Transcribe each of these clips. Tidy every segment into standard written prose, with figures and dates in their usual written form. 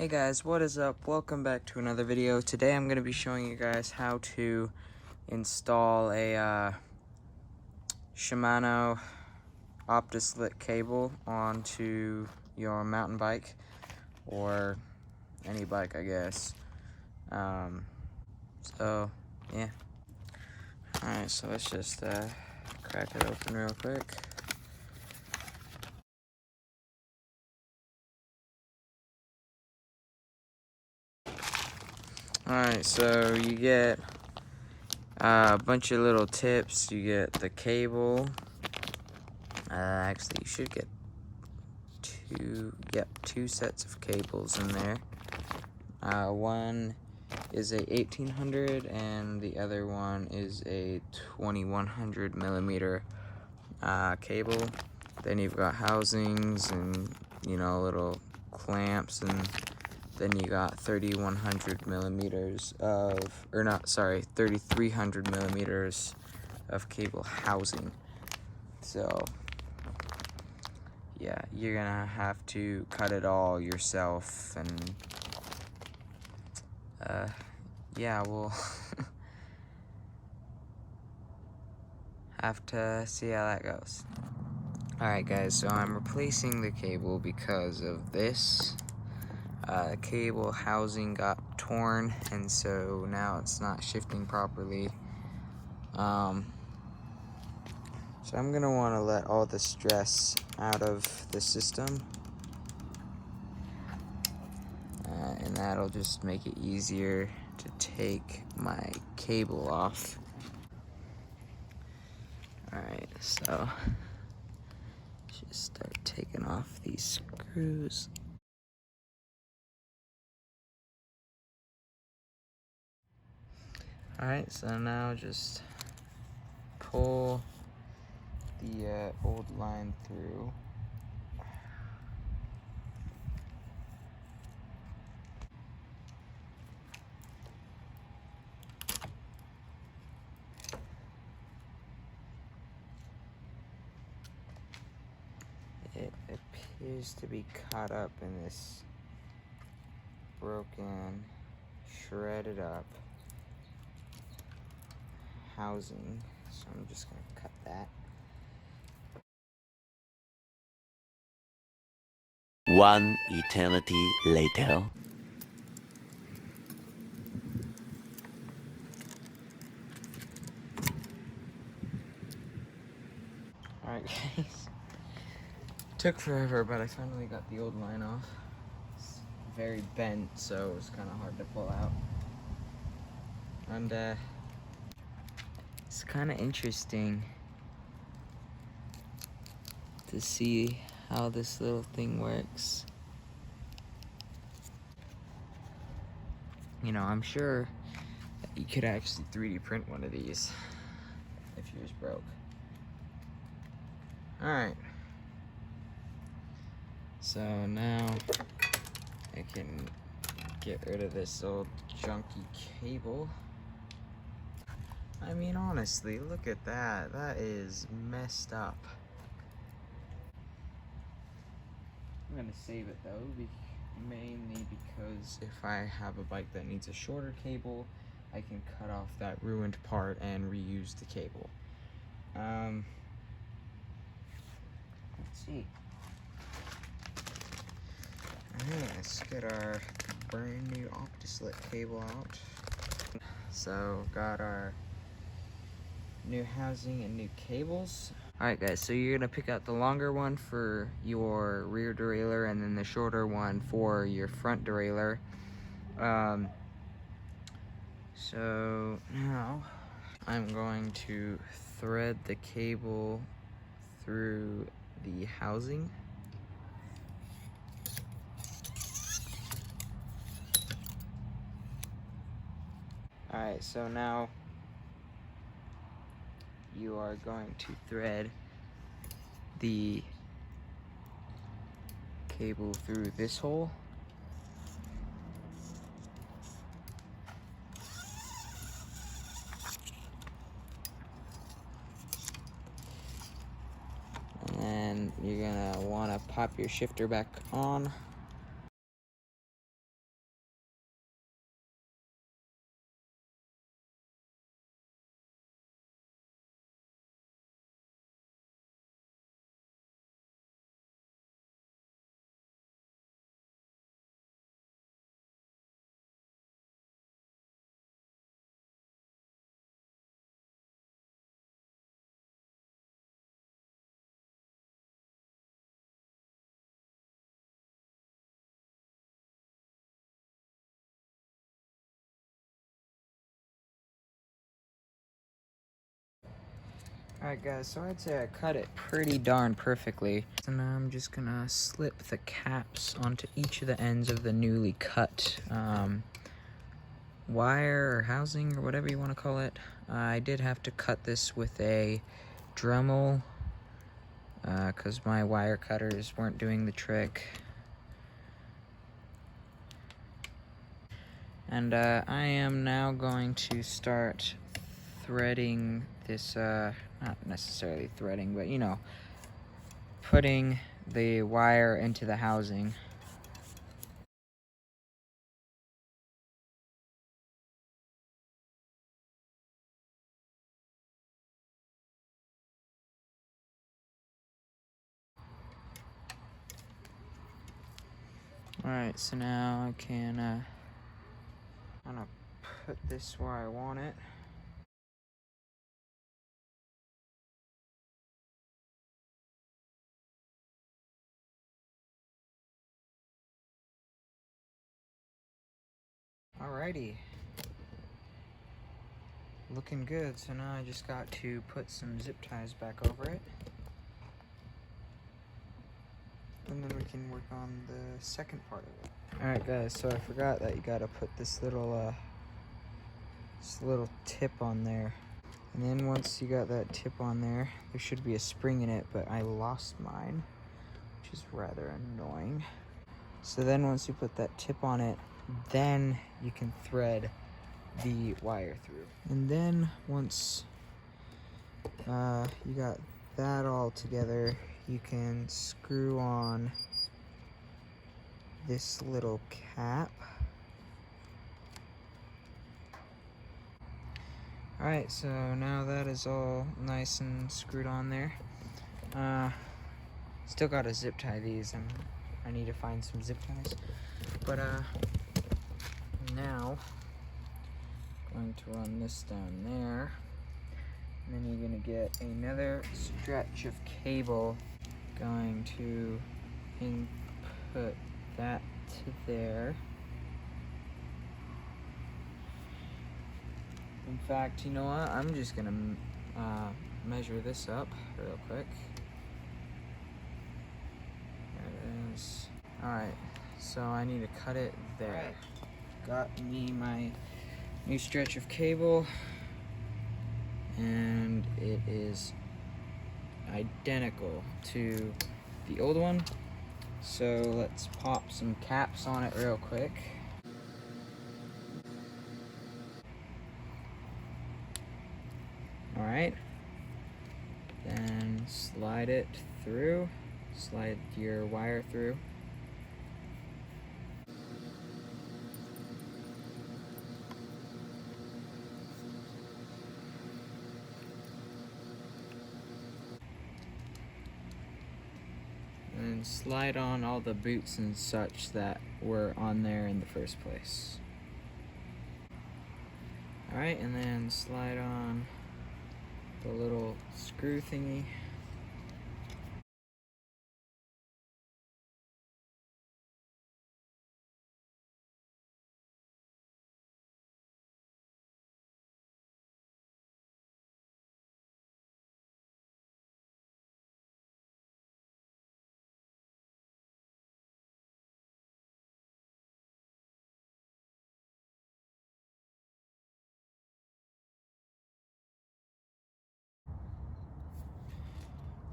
Hey guys, what is up? Welcome back to another video. Today I'm going to be showing you guys how to install a Shimano Optislick cable onto your mountain bike or any bike, I guess. So yeah. Alright, so let's just crack it open real quick. Alright, so you get a bunch of little tips. You get the cable. Actually, you should get two sets of cables in there. One is a 1800 and the other one is a 2100 millimeter cable. Then you've got housings and little clamps, and then you got 3100 millimeters of, or not, sorry, 3300 millimeters of cable housing. So yeah, you're gonna have to cut it all yourself, and yeah, we'll have to see how that goes. Alright guys, so I'm replacing the cable because of this. The cable housing got torn, and so now it's not shifting properly. So I'm gonna want to let all the stress out of the system, and that'll just make it easier to take my cable off. Alright, so just start taking off these screws. Alright, so now just pull the old line through. It appears to be caught up in this broken, shredded up housing, so I'm just gonna cut that. One eternity later. Alright guys, took forever, but I finally got the old line off. It's very bent, so it's kind of hard to pull out. And it's kind of interesting to see how this little thing works. I'm sure that you could actually 3D print one of these if yours broke. Alright. So now I can get rid of this old junky cable. I mean, honestly, look at that. That is messed up. I'm gonna save it though, mainly because if I have a bike that needs a shorter cable, I can cut off that ruined part and reuse the cable. Let's see. Alright, let's get our brand new Optislick cable out. So, got our new housing and new cables. Alright guys, so you're gonna pick out the longer one for your rear derailleur and then the shorter one for your front derailleur. So now I'm going to thread the cable through the housing. Alright, so now you are going to thread the cable through this hole. And then you're gonna want to pop your shifter back on. Alright guys, so I'd say I cut it pretty darn perfectly. So now I'm just gonna slip the caps onto each of the ends of the newly cut wire or housing or whatever you want to call it. I did have to cut this with a Dremel because my wire cutters weren't doing the trick. And I am now going to start threading this, not necessarily threading, but you know, putting the wire into the housing. Alright, so now I can kind of put this where I want it. Alrighty. Looking good, so now I just got to put some zip ties back over it. And then we can work on the second part of it. Alright guys, so I forgot that you gotta put this little tip on there. And then once you got that tip on there, there should be a spring in it, but I lost mine, which is rather annoying. So then once you put that tip on it, then you can thread the wire through. And then once you got that all together, you can screw on this little cap. Alright, so now that is all nice and screwed on there. Still gotta zip tie these, and I need to find some zip ties. But now I'm going to run this down there. And then you're gonna get another stretch of cable. Going to input that to there. In fact, you know what? I'm just gonna measure this up real quick. There it is. Alright, so I need to cut it there. Got me my new stretch of cable, and it is identical to the old one. So let's pop some caps on it real quick. Alright, then slide it through, slide your wire through. And slide on all the boots and such that were on there in the first place. Alright, and then slide on the little screw thingy.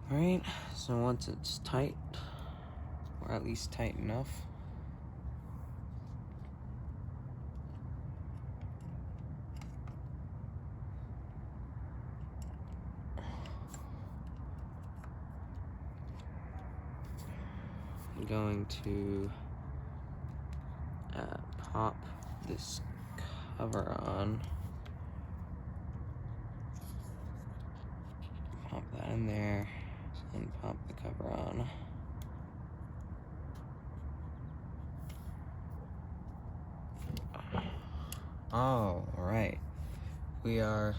Alright, so once it's tight, or at least tight enough, I'm going to pop this cover on. Pop that in there, and pop the cover on. Oh, alright. We are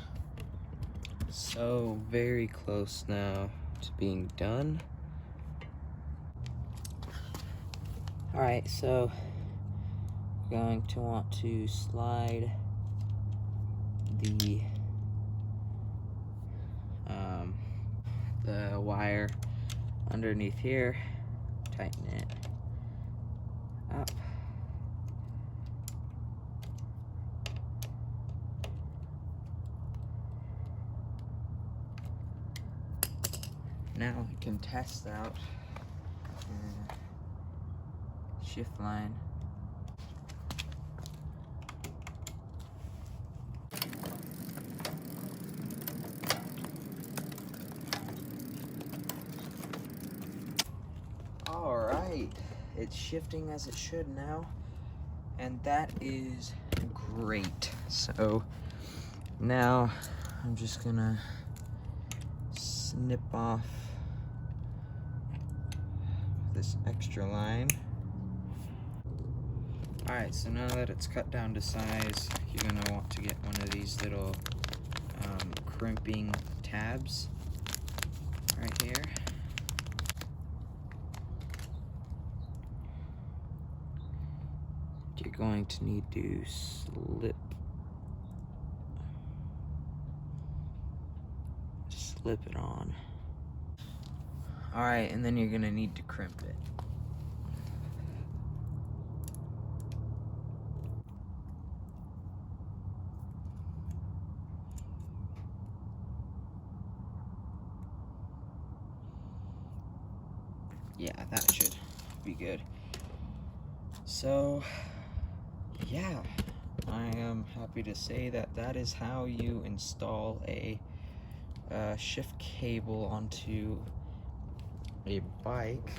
so very close now to being done. Alright, so we're going to want to slide the the wire underneath here, tighten it up. Now I can test out the shift line. Alright, it's shifting as it should now, and that is great. So now I'm just gonna snip off this extra line. Alright, so now that it's cut down to size, you're gonna want to get one of these little crimping tabs right here. You're going to need to slip it on. Alright, and then you're gonna need to crimp it. Yeah, that should be good. So, yeah, I am happy to say that that is how you install a shift cable onto a bike.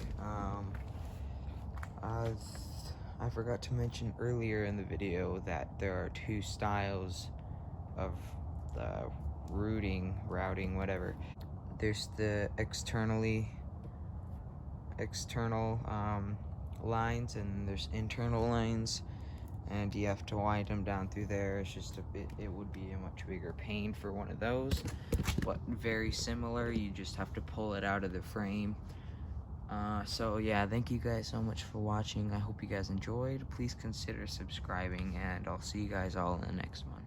I forgot to mention earlier in the video that there are two styles of routing, whatever. There's the external lines, and there's internal lines, and you have to wind them down through there. It's just it would be a much bigger pain for one of those, but very similar. You just have to pull it out of the frame. So yeah, thank you guys so much for watching. I hope you guys enjoyed. Please consider subscribing, and I'll see you guys all in the next one.